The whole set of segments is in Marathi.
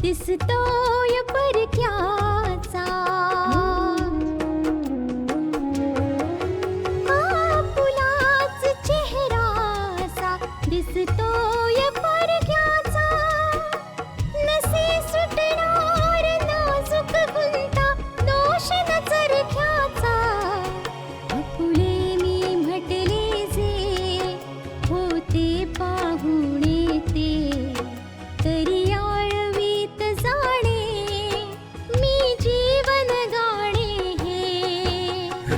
दिसतोय परक्याचा फुलाच चेहरासा दिसतोय परक्याचा नसे सुटणार नाजूक गुंता दोष न चरख्याचा फुले मी म्हटले जे होते पाहुणे ते तरी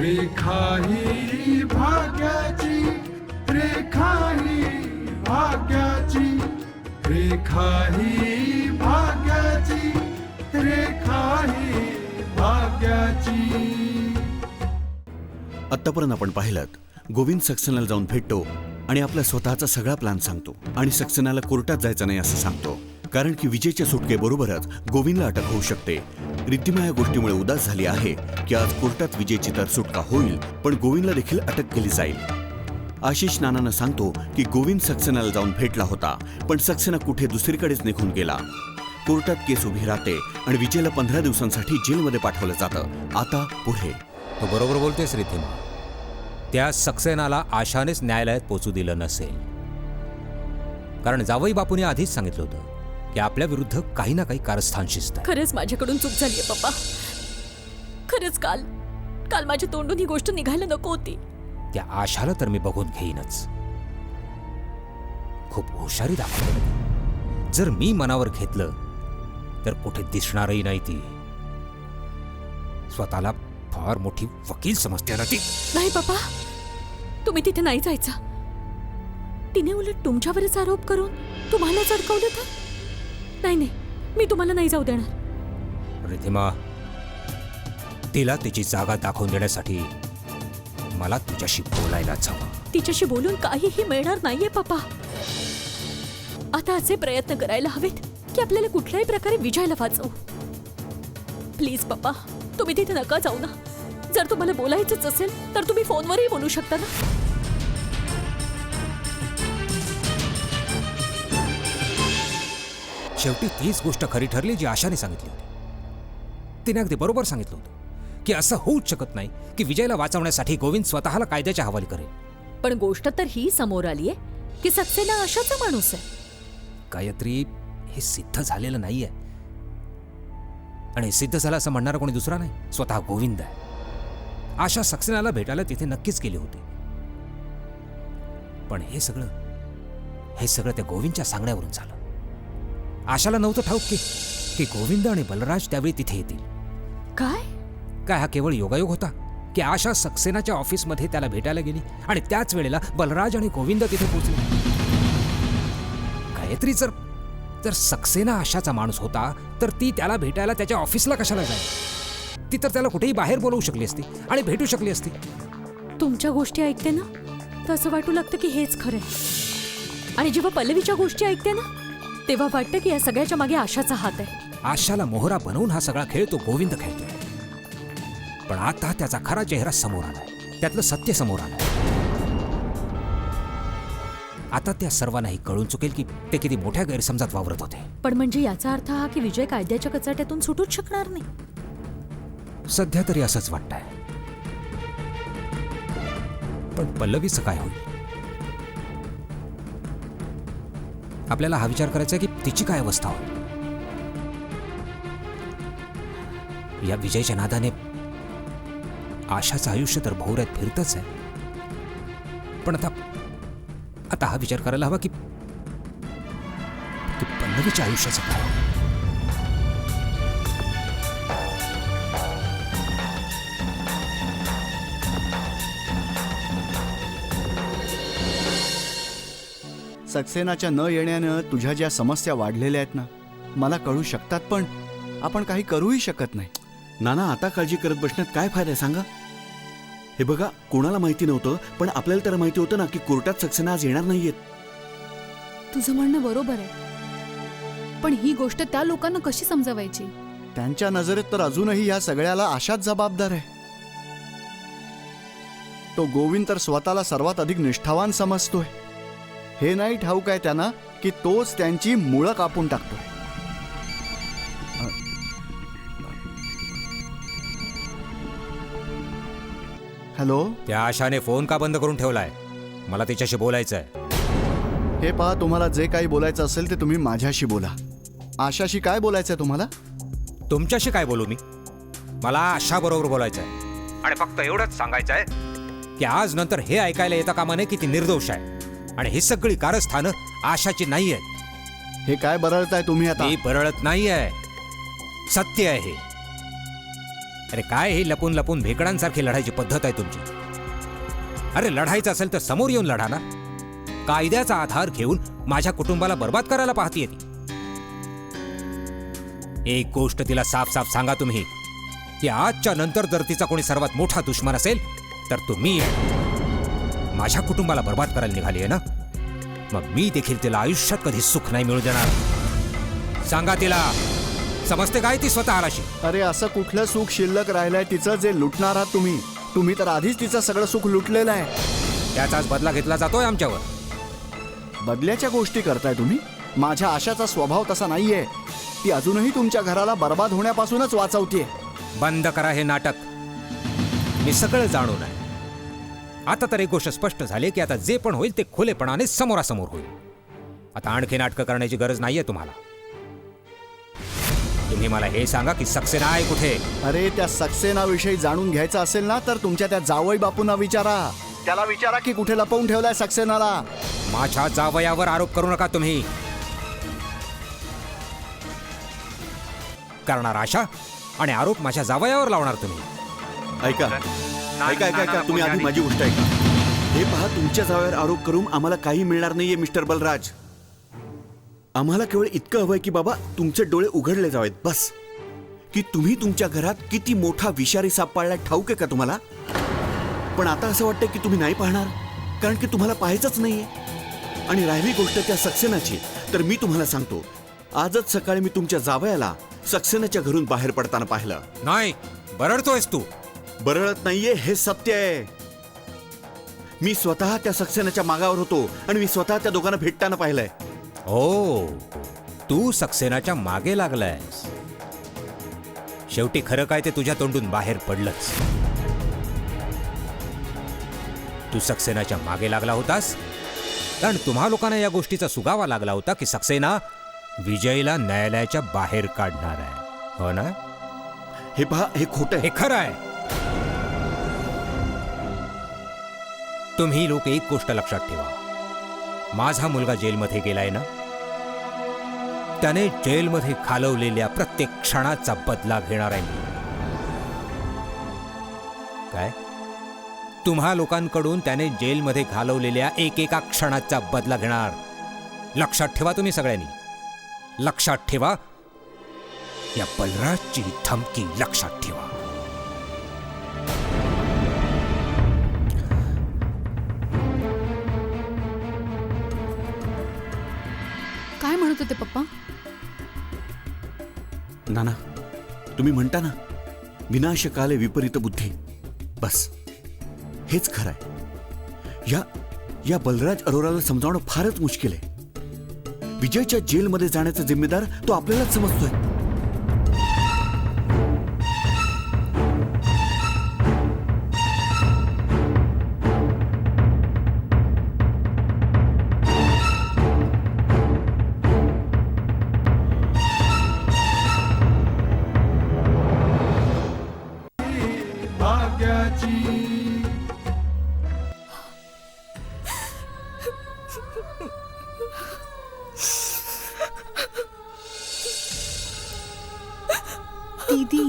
रेखा ही भाग्याची, रेखा ही भाग्याची, रेखा ही भाग्याची, रेखा ही भाग्याची. आत्तापर्यंत आपण पाहिलं गोविंद सक्सेनाला जाऊन भेटतो आणि आपला स्वतःचा सगळा प्लॅन सांगतो आणि सक्सेनाला कोर्टात जायचं नाही असं सांगतो, कारण की विजयच्या सुटकेबरोबरच गोविंदला अटक होऊ शकते. रिद्धिमा या गोष्टीमुळे उदास झाली आहे की आज कोर्टात विजयची तर सुटका होईल, पण गोविंदला देखील अटक केली जाईल. आशिष नानांना सांगतो की गोविंद सक्सेनाला जाऊन भेटला होता, पण सक्सेना कुठे दुसरीकडेच निघून गेला. कोर्टात केस उभी राहते आणि विजयला 15 दिवसांसाठी जेलमध्ये पाठवलं जातं. आता पुढे तो बरोबर बोलतेस रिद्धिमा. त्या सक्सेनाला आशानेच न्यायालयात पोचू दिलं नसेल, कारण जावई बापूने आधीच सांगितलं होतं की आपल्या विरुद्ध काही ना काही कारस्थान शिस्त आहे. खरंच माझ्याकडून चूक झालीये पप्पा. खरंच काल माझ्या तोंडून ही गोष्ट निघायला नको होती. त्या आशाला तर मी बघून घेईनच. खूप हुशारी दाखवली. जर मी मनावर घेतलं तर कुठे दिसणारही नाही ती. स्वतःला फार मोठी वकील समजते ना ती. नाही पप्पा, तुम्ही तिथे नाही जायचं. तिने उलट तुमच्यावरच आरोप करून तुम्हालाच अडकवलं तर. नाही, मी तुम्हाला नाही जाऊ देणार. रिद्धिमा, तिला तिची जागा दाखवून देण्यासाठी मला तुझ्याशी बोलायलाच हवं. तिच्याशी बोलून काहीही मिळणार नाहीये पप्पा. आता असे प्रयत्न करायला हवेत की आपल्याला कुठल्याही प्रकारे विजयला वाचवू. प्लीज पप्पा, तुम्ही तिथे नका जाऊ ना. जर तुम्हाला बोलायचंच असेल तर तुम्ही फोनवरही बोलू शकता ना. शेवटी तीच गोष्ट खरी ठरली जी आशाने सांगितली होती. तिने अगदी बरोबर सांगितलं होतं की असं होऊच शकत नाही की विजयला वाचवण्यासाठी गोविंद स्वतःला कायद्याच्या हवाली करेल. पण गोष्ट तर ही समोर आलीये की सक्सेना आशाचा माणूस आहे. गायत्री, हे सिद्ध झालेलं नाहीये आणि सिद्ध झालं असं म्हणणारा कोणी दुसरा नाही, स्वतः गोविंद आहे. आशा सक्सेनाला भेटायला तिथे नक्कीच गेली होती, पण हे सगळं त्या गोविंदच्या सांगण्यावरून झालं. आशाला नव्हतं ठाऊक की गोविंद आणि बलराज त्यावेळी तिथे येतील. काय हा केवळ योगायोग होता की आशा सक्सेनाच्या ऑफिसमध्ये त्याला भेटायला गेली आणि त्याच वेळेला बलराज आणि गोविंद तिथे पोहोचले. गायत्री, जर सक्सेना आशाचा माणूस होता तर ती त्याला भेटायला त्याच्या ऑफिसला कशाला जाईल? ती तर त्याला कुठेही बाहेर बोलवू शकली असती आणि भेटू शकली असती. तुमच्या गोष्टी ऐकते ना तर असं वाटू लागतं की हेच खरंय, आणि जेव्हा पल्लवीच्या गोष्टी ऐकते ना तेव्हा वाटतं की या सगळ्याच्या मागे आशाचा हात आहे. आशाला मोहरा बनवून हा सगळा खेळ तो गोविंद खेळतोय, पण आता त्याचा खरा चेहरा समोर आलाय, त्यातलं सत्य समोर आलंय. आता त्या सर्वांनाही कळून चुकेल की ते किती मोठ्या गैरसमजात वावरत होते. पण म्हणजे याचा अर्थ हा की विजय कायद्याच्या कचाट्यातून सुटूच शकणार नाही. सध्या तरी असंच वाटतंय, पण पल्लवीचं काय होईल? आपल्याला हा विचार करायचा की तिची काय अवस्था होईल. या विजयच्या नादाने आशाचं आयुष्य तर भोवऱ्यात फिरतच आहे. पण आता हा विचार करायला हवा की पल्लवीच्या आयुष्याचं काय. सक्सेनाच्या न येण्यानं तुझ्या ज्या समस्या वाढलेल्या आहेत ना मला कळू शकतात, पण आपण काही करूही शकत नाही. नाना, आता काळजी करत बसण्यात काय फायदा आहे सांगा. हे बघा, कोणाला माहिती नव्हतं, पण आपल्याला तर माहिती होतं ना की कोर्टात सक्सेना आज येणार नाहीयेत. तुझं म्हणणं बरोबर आहे, पण ही गोष्ट त्या लोकांना कशी समजवायची? त्यांच्या नजरेत तर अजूनही या सगळ्याला आशाच जबाबदार आहे. तो गोविंद तर स्वतःला सर्वात अधिक निष्ठावान समजतोय. हे नाही ठाऊक आहे त्यांना की तोच त्यांची मुळं कापून टाकतो. हॅलो, त्या आशाने फोन का बंद करून ठेवलाय? मला तिच्याशी बोलायचं आहे. हे पहा, तुम्हाला जे काही बोलायचं असेल ते तुम्ही माझ्याशी बोला. आशाशी काय बोलायचंय तुम्हाला? तुमच्याशी काय बोलू मी? मला आशा बरोबर बोलायचं आहे. आणि फक्त एवढंच सांगायचं आहे की आज नंतर हे ऐकायला येता कामा नये की ती निर्दोष आहे आणि ही सगळी कारस्थानं आशाची नाही आहेत. हे काय बरळताय तुम्ही आता? ती बरळत नाही आहे, सत्य आहे हे. अरे काय ही लपून लपून भेकडांसारखी लढायची पद्धत आहे तुमची? अरे लढायचं असेल तर समोर येऊन लढा ना. कायद्याचा आधार घेऊन माझ्या कुटुंबाला बर्बाद करायला पाहतीये ती. एक गोष्ट तिला साफ साफ सांगा तुम्ही की आजच्या नंतर जर तिचा कोणी सर्वात मोठा दुश्मन असेल तर तुम्ही आहे. माझ्या कुटुंबाला बर्बाद करायला निघाली आहे ना, मग मी देखील तिला आयुष्यात कधी सुख नाही मिळू देणार. सांगा तिला. समजते काय ती स्वतः आलाशी? अरे असं कुठलं सुख शिल्लक राहिलंय तिचं जे लुटणार आहात तुम्ही? तुम्ही तर आधीच तिचं सगळं सुख लुटलेलं आहे. त्याचाच बदला घेतला जातोय आमच्यावर. बदल्याच्या गोष्टी करताय तुम्ही? माझ्या आशाचा स्वभाव तसा नाहीये. ती अजूनही तुमच्या घराला बर्बाद होण्यापासूनच वाचवतीये. बंद करा हे नाटक. मी सगळं जाणून आहे. आता तर एक गोष्ट स्पष्ट झाली की आता जे पण होईल ते खुलेपणाने समोरासमोर होईल. आता आणखी नाटकं करण्याची गरज नाहीये तुम्हाला. तुम्ही मला हे सांगा की सक्सेना आहे कुठे? अरे त्या सक्सेनाविषयी जाणून घ्यायचं असेल ना तर तुमच्या त्या जावई बापूंना विचारा. त्याला विचारा की कुठे लपवून ठेवलाय सक्सेनाला. माझ्या जावयावर आरोप करू नका तुम्ही. करणार आशा आणि आरोप माझ्या जावयावर लावणार तुम्ही. ऐका ऐका ऐका ऐका, तुम्ही आधी माझी गोष्ट ऐका. हे पहा, तुमच्या जावयावर आरोप करून आम्हाला काही मिळणार नाहीये मिस्टर बलराज. आम्हाला केवळ इतकं हवंय की बाबा तुमचे डोळे उघडले जावेत बस. की तुम्ही तुमच्या घरात किती मोठा विषारी साप पाळलाय ठाऊक आहे का तुम्हाला? पण आता असं वाटतंय की तुम्ही नाही पाहणार, कारण की तुम्हाला पाहायचंच नाहीये. आणि राहिली गोष्ट त्या सक्सेनाची, तर मी तुम्हाला सांगतो, आजच सकाळी मी तुमच्या जावयाला सक्सेनाच्या घरून बाहेर पडताना पाहिलं. नाही, बरडतोयस तू. बरळत नाहीये, हे सत्य आहे. मी स्वतः त्या सक्सेनाच्या मागावर होतो आणि मी स्वतः त्या दोघांना भेटताना पाहिलंय. ओ, तू सक्सेनाच्या मागे लागलायस. शेवटी खरं काय ते तुझ्या तोंडून बाहेर पडलंच. तू सक्सेनाच्या मागे लागला होतास कारण तुम्हा लोकांना या गोष्टीचा सुगावा लागला होता की सक्सेना विजयला न्यायालयाच्या बाहेर काढणार आहे, हो ना? हे पहा, हे खोटं आहे. हे खरं आहे. तुम्ही लोक एक गोष्ट लक्षात ठेवा. माझा मुलगा जेलमध्ये गेलाय ना, त्याने जेलमध्ये घालवलेल्या प्रत्येक क्षणाचा बदला घेणार आहे मी. काय? तुम्हा लोकांकडून त्याने जेलमध्ये घालवलेल्या एकेका क्षणाचा बदला घेणार. लक्षात ठेवा तुम्ही सगळ्यांनी. लक्षात ठेवा. या बलराजची धमकी लक्षात ठेवा. काय म्हणत होते पप्पा? नाना, तुम्ही म्हणता ना, विनाशकाले विपरीत बुद्धी. बस हेच खरं आहे. या बलराज अरोराला समजावणं फारच मुश्किल आहे. विजयच्या जेलमध्ये जाण्याचा जिम्मेदार तो आपल्यालाच समजतोय. दीदी,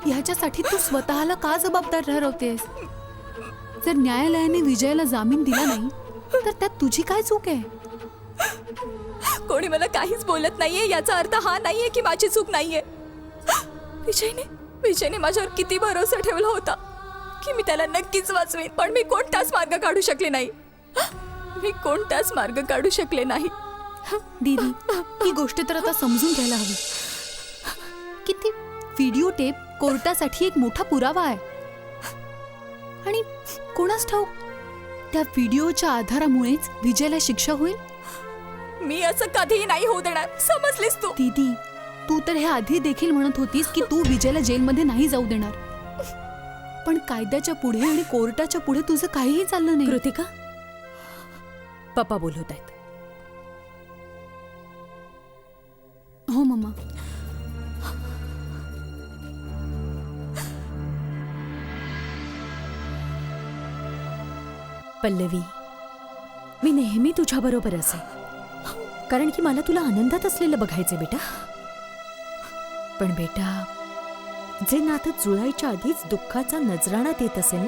ह्याच्यासाठी तू स्वतःला का जबाबदार ठरवतेस? जर न्यायालयाने विजयला जामीन दिला नाही तर त्यात तुझी काय चूक आहे? कोणी मला काहीच बोलत नाहीये याचा अर्थ हा नाहीये की माझी चूक नाहीये. विजयने माझ्यावर किती भरोसा ठेवला होता की मी त्याला नक्कीच वाचवेन, पण मी कोणताच मार्ग काढू शकले नाही. दीदी, ही गोष्ट तर आता समजून घ्यायला हवी की ती व्हिडिओ टेप कोर्टासाठी एक मोठा पुरावा आहे. आणि कोणास ठाऊक त्या व्हिडिओच्या आधारामुळेच विजयला शिक्षा होईल. मी असं कधीही नाही होऊ देणार, समजलीस तू? दीदी, तू तर हे आधी देखील म्हणत होतीस की तू विजयला जेलमध्ये नाही जाऊ देणार. पण कायद्याच्या पुढे आणि कोर्टाच्या पुढे तुझं काहीही चाललं नाही. कृतिका, पप्पा बोलवत आहेत. हो मम्मा. पल्लवी, मी नेहमी तुझ्याबरोबर असेन, कारण की मला तुला आनंदात असलेलं बघायचं बेटा. पण बेटा, जे नातं जुळायच्या आधीच दुःखाचा नजराणा देत असेल ना,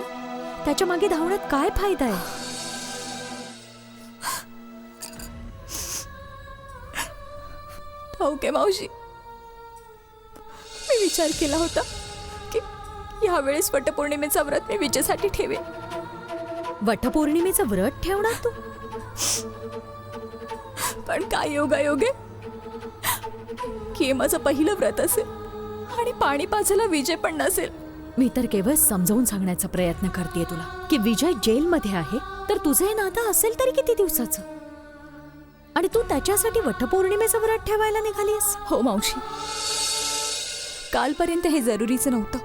त्याच्या मागे धावण्यात काय फायदा आहे? ओके मावशी, मी विचार केला होता की यावेळेस वटपौर्णिमेचा व्रत मी विजयसाठी ठेवेन. वटपौर्णिमेचं व्रत ठेवणार तू? पण काय योगायोगे की माझं पहिलं व्रत असेल आणि पाणी पाजायला विजय पण नसेल. मी तर केवळ समजावून सांगण्याचा प्रयत्न करतेय तुला की विजय जेलमध्ये आहे, तर तुझं हे नातं असेल तरी किती दिवसाचं, आणि तू त्याच्यासाठी वटपौर्णिमेचं व्रत ठेवायला निघालीस. हो मावशी, कालपर्यंत हे जरुरीचं नव्हतं,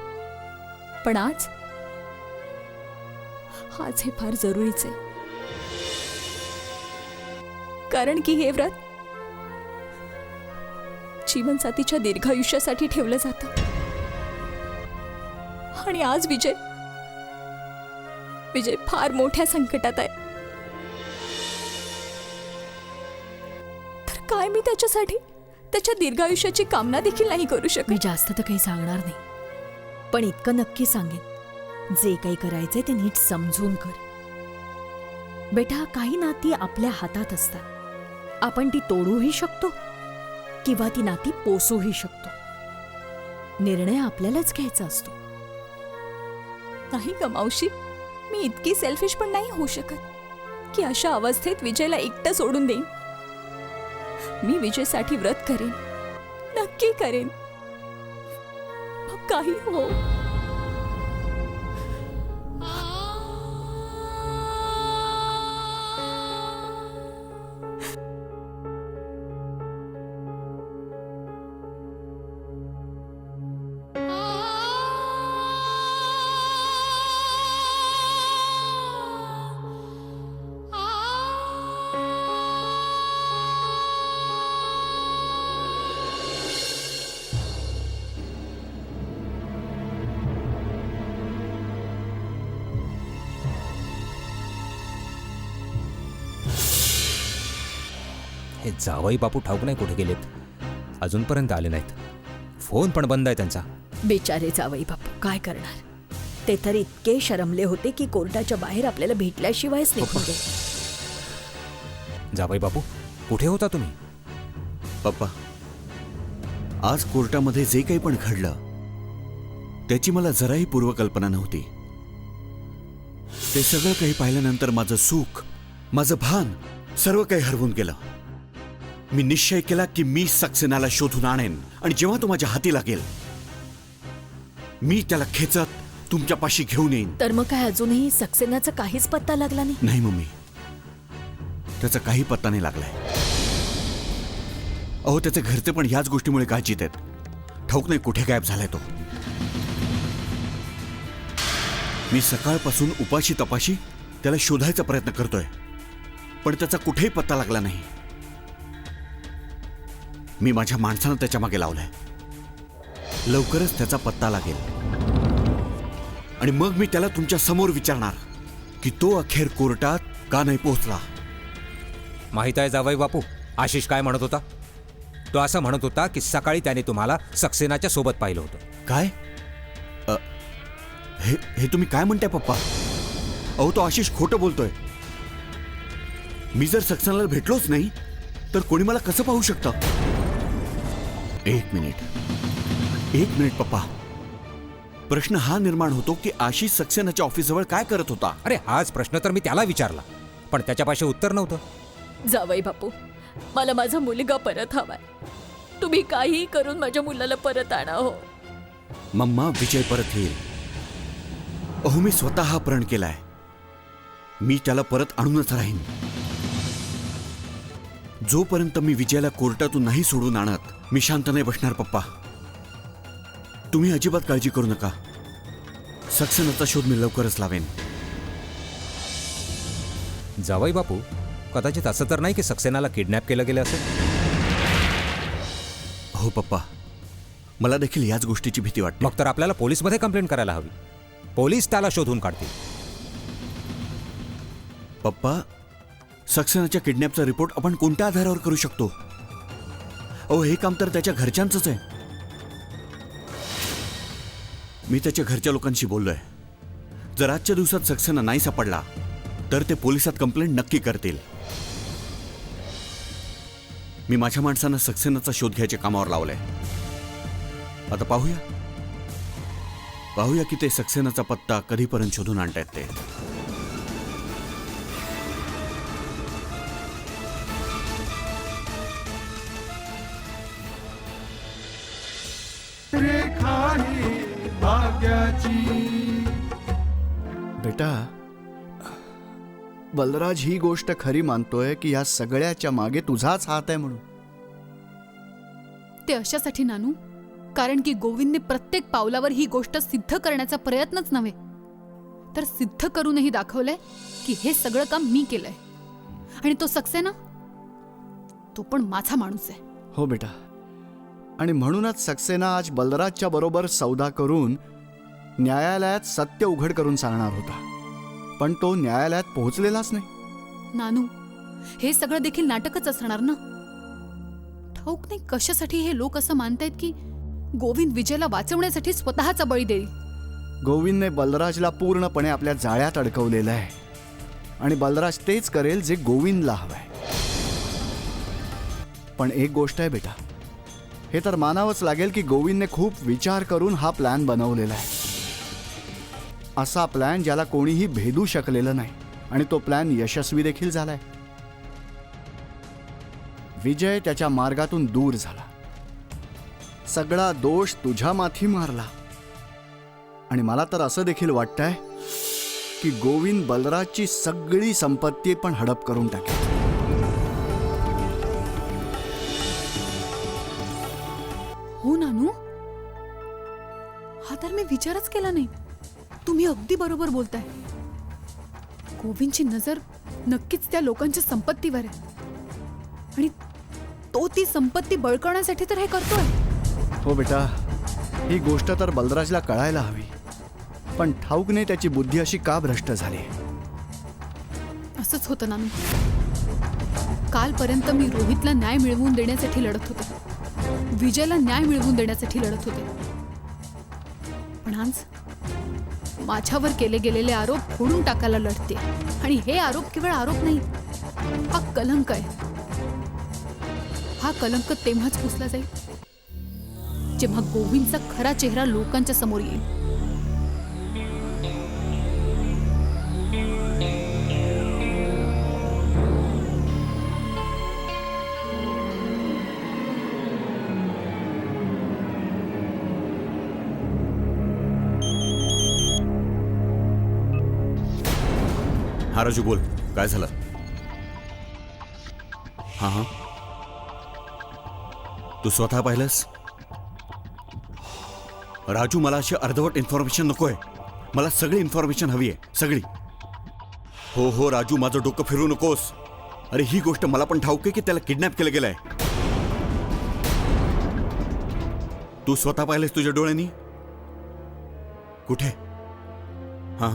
पण आज हे फार जरुरीच आहे. कारण की हे व्रत जीवनसाथीच्या दीर्घायुष्यासाठी ठेवलं जातं. आणि आज विजय फार मोठ्या संकटात आहे. तर काय मी त्याच्यासाठी त्याच्या दीर्घायुष्याची कामना देखील नाही करू शकत. मी जास्त तर काही सांगणार नाही, पण इतकं नक्की सांगेन, जे काही करायचंय ते नीट समजून कर. बेटा, काही नाती आपल्या हातात असतात. आपण ती तोडूही शकतो किंवा ती नाती पोसूही शकतो. निर्णय आपल्यालाच घ्यायचा असतो. नाही का मावशी? मी इतकी सेल्फिश पण नाही होऊ शकत की अशा अवस्थेत विजयला एकटं सोडून देईन. मी विजयसाठी व्रत करेन, नक्की करेन. मग काही हो. हे जावई बापू ठाऊक नाही कुठे गेलेत, अजूनपर्यंत आले नाहीत. फोन पण बंद आहे त्यांचा. बेचारे जावई बापू काय करणार? ते तर इतके शरमले होते की कोर्टाच्या बाहेर आपल्याला भेटल्याशिवायच निघून गेले. जावई बापू, कुठे होता तुम्ही? पप्पा, आज कोर्टामध्ये जे काही पण घडलं त्याची मला जराही पूर्वकल्पना नव्हती. ते सगळं काही पाहिल्यानंतर माझं सुख, माझं भान सर्व काही हरवून गेलं. मी निश्चय केला की मी सक्सेनाला शोधून आणेन आणि जेव्हा तो माझ्या हाती लागेल मी त्याला खेचत तुमच्यापाशी घेऊन येईन. तर मग काय अजूनही सक्सेनाचा काहीच पत्ता लागला नाही? नाही मम्मी, त्याचा काही पत्ता नाही लागलाय. अहो, त्याचे घरचे पण ह्याच गोष्टीमुळे काळजीत आहेत. ठाऊक नाही कुठे गायब झालाय तो. मी सकाळपासून उपाशी तपाशी त्याला शोधायचा प्रयत्न करतोय, पण त्याचा कुठेही पत्ता लागला नाही. मी माझ्या माणसानं त्याच्या मागे लावलंय. लवकरच त्याचा पत्ता लागेल आणि मग मी त्याला तुमच्या समोर विचारणार की तो अखेर कोर्टात का नाही पोहोचला. माहित आहे जावई बापू, आशिष काय म्हणत होता? तो असं म्हणत होता की सकाळी त्याने तुम्हाला सक्सेनाच्या सोबत पाहिलं होतं. काय हे हे तुम्ही काय म्हणताय पप्पा? अहो तो आशिष खोटं बोलतोय. मी जर सक्सेनाला भेटलोच नाही तर कोणी मला कसं पाहू शकतं? एक मिनिट पप्पा. प्रश्न हा निर्माण होतो की आशिष सक्सेनाच्या ऑफिसजवळ काय करत होता? अरे हाच प्रश्न तर मी त्याला विचारला, पण त्याच्यापाशी उत्तर नव्हतं. जावई बापू, मला माझा मुलगा परत हवाय. तुम्ही काहीही करून माझ्या मुलाला परत आणा हो. मम्मा, विजय परत येईल. अहो मी स्वतः हा प्रण केलाय. मी त्याला परत आणूनच राहीन. जोपर्यंत मी विजयाला कोर्टातून नाही सोडून आणत मी शांत नाही बसणार पप्पा. तुम्ही अजिबात काळजी करू नका. सक्सेनाचा शोध मी लवकरच लावेन. जावई बापू, कदाचित असं तर नाही की सक्सेनाला किडनॅप केलं गेलं असेल? हो पप्पा, मला देखील याच गोष्टीची भीती वाटते. मग तर आपल्याला पोलीसमध्ये कंप्लेंट करायला हवी. पोलीस त्याला शोधून काढतील. पप्पा, सक्सेनाच्या किडनॅपचा रिपोर्ट आपण कोणत्या आधारावर करू शकतो? अहो हे काम तर त्याच्या घरच्यांचंच आहे. मी त्याच्या घरच्या लोकांशी बोललोय. जर आजच्या दिवसात सक्सेना नाही सापडला तर ते पोलिसात कंप्लेंट नक्की करतील. मी माझ्या माणसांना सक्सेनाचा शोध घ्यायच्या कामावर लावलंय. आता पाहूया की ते सक्सेनाचा पत्ता कधीपर्यंत शोधून आणतायत ते. रेखा ही भाग्याची. बेटा, बलराज ही गोष्ट खरी मानतोय की या सगळ्याच्या मागे तुझाच हात आहे म्हणून. ते अशासाठी नानू, कारण की गोविंदने प्रत्येक पावलावर ही गोष्ट सिद्ध करण्याचा प्रयत्नच नव्हे तर सिद्ध करूनही दाखवलंय की हे सगळं काम मी केलंय. आणि तो सक्सेना, तो पण माझा माणूस आहे. हो बेटा, आणि म्हणूनच सक्सेना आज बलराजच्या बरोबर सौदा करून न्यायालयात सत्य उघड करून सांगणार होता. पण तो न्यायालयात पोहोचलेलाच नाही. नानू, हे सगळं देखील नाटकच असणार ना. ठाऊक नाही कशासाठी हे लोक असं मानतायत की गोविंद विजयला वाचवण्यासाठी स्वतःचा बळी देईल. गोविंदने बलराजला पूर्णपणे आपल्या जाळ्यात अडकवलेलं आहे आणि बलराज तेच करेल जे गोविंदला हवंय. पण एक गोष्ट आहे बेटा, हे तर मानावंच लागेल की गोविंदने खूप विचार करून हा प्लॅन बनवलेला आहे. असा प्लॅन ज्याला कोणीही भेदू शकलेलं नाही. आणि तो प्लॅन यशस्वी देखील झालाय. विजय त्याच्या मार्गातून दूर झाला. सगळा दोष तुझ्या माथी मारला. आणि मला तर असं देखील वाटतंय की गोविंद बलराजची सगळी संपत्ती पण हडप करून टाकेल. हो नानू, हा तर मी विचारच केला नाही. तुम्ही अगदी बरोबर बोलताय. गोविंदची नजर नक्कीच त्या लोकांच्या संपत्तीवर आहे आणि तो ती संपत्ती बळकवण्यासाठी तर हे करतोय. हो बेटा, ही गोष्ट तर बलराजला कळायला हवी. पण ठाऊक नाही त्याची बुद्धी अशी का भ्रष्ट झाली. असंच होतं नानू. कालपर्यंत मी रोहितला न्याय मिळवून देण्यासाठी लढत होते, विजयला न्याय मिळवून देण्यासाठी लढत होते. पण आज माझ्यावर केले गेलेले आरोप फोडून टाकायला लढते. आणि हे आरोप केवळ आरोप नाही, हा कलंक आहे. हा कलंक तेव्हाच पुसला जाईल जेव्हा गोविंदचा खरा चेहरा लोकांच्या समोर येईल. हा राजू, बोल, काय झालं? हा, तू स्वतः पाहिलंस? राजू, मला अशी अर्धवट इन्फॉर्मेशन नकोय. मला सगळी इन्फॉर्मेशन हवी आहे, सगळी. हो राजू, माझं डोकं फिरू नकोस. अरे ही गोष्ट मला पण ठाऊक आहे की त्याला किडनॅप केलं गेलंय. तू स्वतः पाहिलंस तुझ्या डोळ्यांनी? कुठे? हा,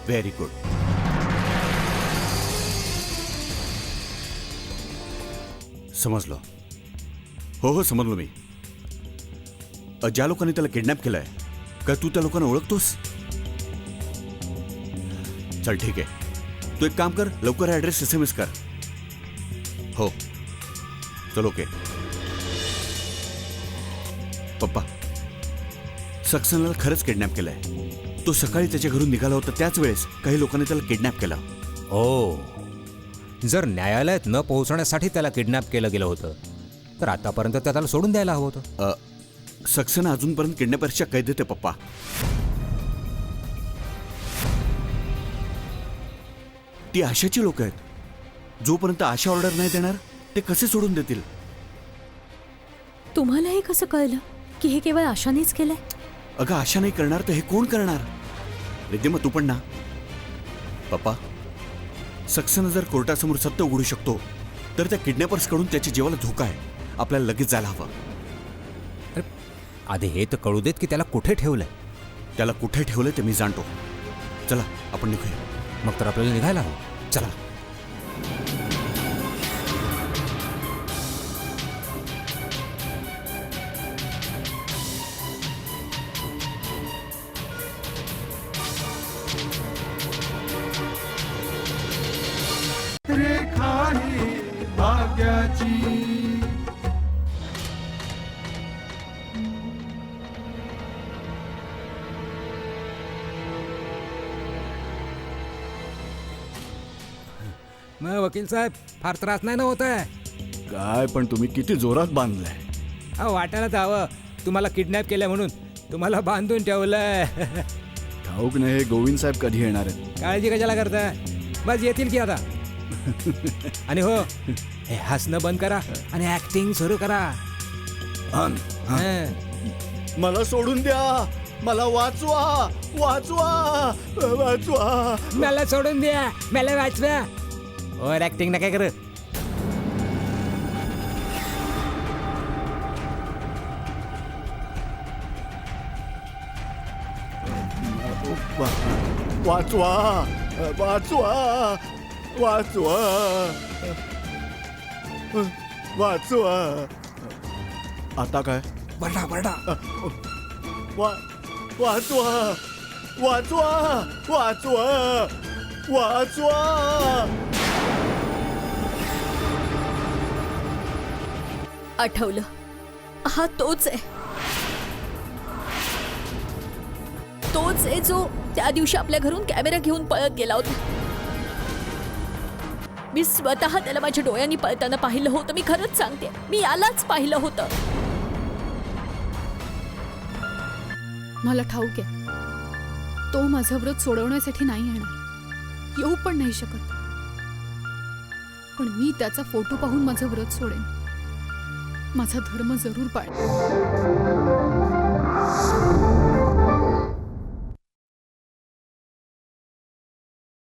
व्हेरी गुड. समजलो. हो समजलो मी. ज्या लोकांनी त्याला किडनॅप केलंय का तू त्या लोकांना ओळखतोस? चल ठीक आहे, तू एक काम कर, लवकर ॲड्रेस SMS कर. हो चल ओके. पप्पा, सक्सेनाला खरंच किडनॅप केलंय. तो सकाळी त्याच्या घरून निघाला होता त्याच वेळेस काही लोकांनी त्याला किडनॅप केलं. ओ, जर न्यायालयात न पोहोचण्यासाठी त्याला किडनॅप केलं गेलं होतं तर आतापर्यंत त्याला सोडून द्यायला हवं होतं. सक्सेना अजूनपर्यंत किडनॅपर्सच्या कैदेत आहे पप्पा. ती आशाची लोक आहेत. जोपर्यंत आशा ऑर्डर नाही देणार ते कसे सोडून देतील? तुम्हाला हे कसं कळलं की हे केवळ आशानेच केलंय? अगं आशा नाही करणार तर हे कोण करणार? रिद्धिमा तू पण ना. पप्पा, सक्सेना जर कोर्टासमोर सत्य उघडू शकतो तर त्या किडनॅपर्सकडून त्याच्या जीवाला धोका आहे. आपल्याला लगेच जायला हवं. आधी हे तर कळू देत की त्याला कुठे ठेवलंय. त्याला कुठे ठेवलंय ते मी जाणतो. चला आपण निघूया. मग तर आपल्याला निघायला हवं. चला. रेखा ही भाग्याची. मग वकील साहेब, फार त्रास नाही ना होत आहे? काय पण तुम्ही किती जोरात बांधलंय. अहो वाटायला तर हवं, तुम्हाला किडनॅप केलंय म्हणून तुम्हाला बांधून ठेवलंय. ठाऊक नाही हे गोविंद साहेब कधी येणार आहेत. काळजी कशाला करताय? बस येतील की आता. आणि हो, हे हसणं बंद करा आणि ऍक्टिंग सुरू करा. हं. हं. मला सोडून द्या. मला वाचवा वाचवा वाचवा. मला सोडून द्या, मला वाचवा. ओव्हर ऍक्टिंग नका कर. वाचवा वाचवा वाचवा वाचवा. आता काय? बरडा बरडा. वाचवा वाचवा वाचवा वाचवा. आठवलं, हा तोच आहे. तोच आहे जो त्या दिवशी आपल्या घरून कॅमेरा घेऊन पळत गेला होता. मी स्वतः त्याला माझ्या डोळ्यांनी पळताना पाहिलं होतं. मी खरंच सांगते, मी यालाच पाहिलं होतं. मला ठाऊक आहे तो माझं व्रत सोडवण्यासाठी नाही येणार, येऊ पण नाही शकत. पण मी त्याचा फोटो पाहून माझं व्रत सोडेन. माझा धर्म जरूर पाळेन.